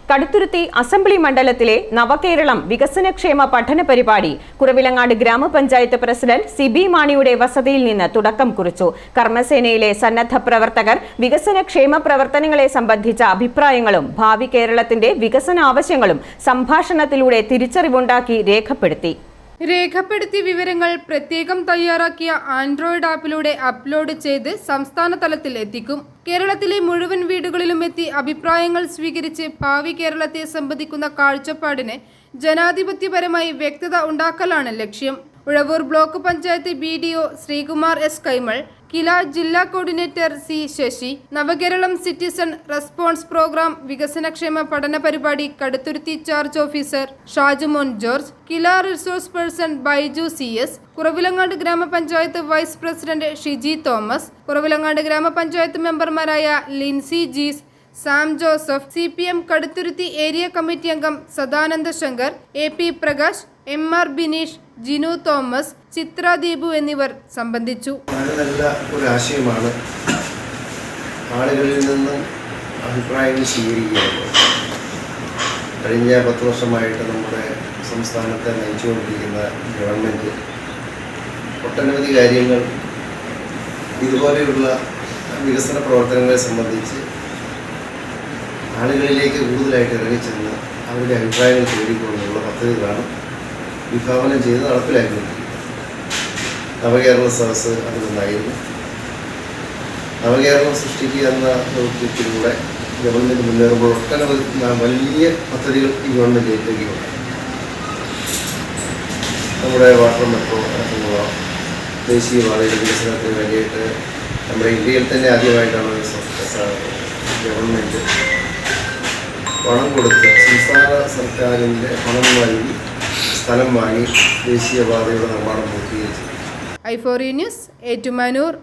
Kaduthuruthy assembly മണ്ഡലത്തിലെ നവകേരളം വികസനക്ഷേമ പഠന പരിപാടി കുറവിലങ്ങാട് ഗ്രാമപഞ്ചായത്ത് പ്രസിഡന്റ് സിബി മാണിയുടെ വസതിയിൽ നിന്ന് തുടക്കം കുറിച്ചു. കർമ്മസേനയിലെ സന്നദ്ധ പ്രവർത്തകർ വികസനക്ഷേമ പ്രവർത്തനങ്ങളെ സംബന്ധിച്ച അഭിപ്രായങ്ങളും ഭാവി കേരളത്തിന്റെ വികസന ആവശ്യങ്ങളും സംഭാഷണത്തിലൂടെ തിരിച്ചറിവുണ്ടാക്കി രേഖപ്പെടുത്തിയ വിവരങ്ങൾ പ്രത്യേകം തയ്യാറാക്കിയ ആൻഡ്രോയിഡ് ആപ്പിലൂടെ അപ്ലോഡ് ചെയ്ത് സംസ്ഥാന തലത്തിൽ എത്തിക്കും. കേരളത്തിലെ മുഴുവൻ വീടുകളിലും എത്തി അഭിപ്രായങ്ങൾ സ്വീകരിച്ച് ഭാവി കേരളത്തെ സംബന്ധിക്കുന്ന കാഴ്ചപ്പാടിന് ജനാധിപത്യപരമായി വ്യക്തത ഉണ്ടാക്കലാണ് ലക്ഷ്യം. Uzhavoor block panchayat BDO Sreekumar S. Kaimal, Kila ജില്ലാ കോർഡിനേറ്റർ C. ശശി, നവകേരളം സിറ്റിസൺ റെസ്പോൺസ് പ്രോഗ്രാം വികസനക്ഷേമ പഠന പരിപാടി Kaduthuruthy charge officer Shajumon George, Kila resource person Baiju CS, Kuravilangad ഗ്രാമപഞ്ചായത്ത് vice president Shiji Thomas, Kuravilangad ഗ്രാമപഞ്ചായത്ത് മെമ്പർമാരായ Lincy Jees, Sam Joseph, CPM Kaduthuruthy area committee അംഗം Sadananda Shankar, AP Prakash, MR Bineesh, Jinu Thomas, Chithra Deepu എന്നിവർ സംബന്ധിച്ചു. നല്ല ഒരു ആശയമാണ് ആളുകളിൽ നിന്നും അഭിപ്രായങ്ങൾ സ്വീകരിക്കുന്നത്. കഴിഞ്ഞ 10 വർഷമായിട്ട് നമ്മുടെ സംസ്ഥാനത്തെ നയിച്ചുകൊണ്ടിരിക്കുന്ന ഗവൺമെൻറ് ഒട്ടനവധി കാര്യങ്ങൾ ഇതുപോലെയുള്ള വികസന പ്രവർത്തനങ്ങളെ സംബന്ധിച്ച് ആളുകളിലേക്ക് കൂടുതലായിട്ട് ഇറങ്ങിച്ചെന്ന് അവരുടെ അഭിപ്രായങ്ങൾ തേടിക്കൊണ്ടുള്ള പദ്ധതികളാണ് വിഭാവനം ചെയ്ത് നടപ്പിലാക്കുന്നത്. നവകേരള സദസ്സ് അതിലൊന്നായിരുന്നു. നവകേരളം സൃഷ്ടിക്കുക എന്ന ദൗത്യത്തിലൂടെ ഗവൺമെൻറ് മുന്നേറുമ്പോൾ ഒട്ടനവധി വലിയ പദ്ധതികൾ ഈ ഗവൺമെൻറ് ഏറ്റെടുക്കുകയുണ്ട്. നമ്മുടെ വാട്ടർ മെട്രോ അടക്കമുള്ള ദേശീയപാതയുടെ വികസനത്തിന് വേണ്ടിയിട്ട് നമ്മുടെ ഇന്ത്യയിൽ തന്നെ ആദ്യമായിട്ടാണ് ഗവൺമെൻറ് പണം കൊടുത്ത് സംസ്ഥാന സർക്കാരിൻ്റെ പണം നൽകി സ്ഥലം വാങ്ങി ദേശീയപാതയുടെ നിർമ്മാണം പൂർത്തീകരിച്ചു. i4 news, Ettumanoor.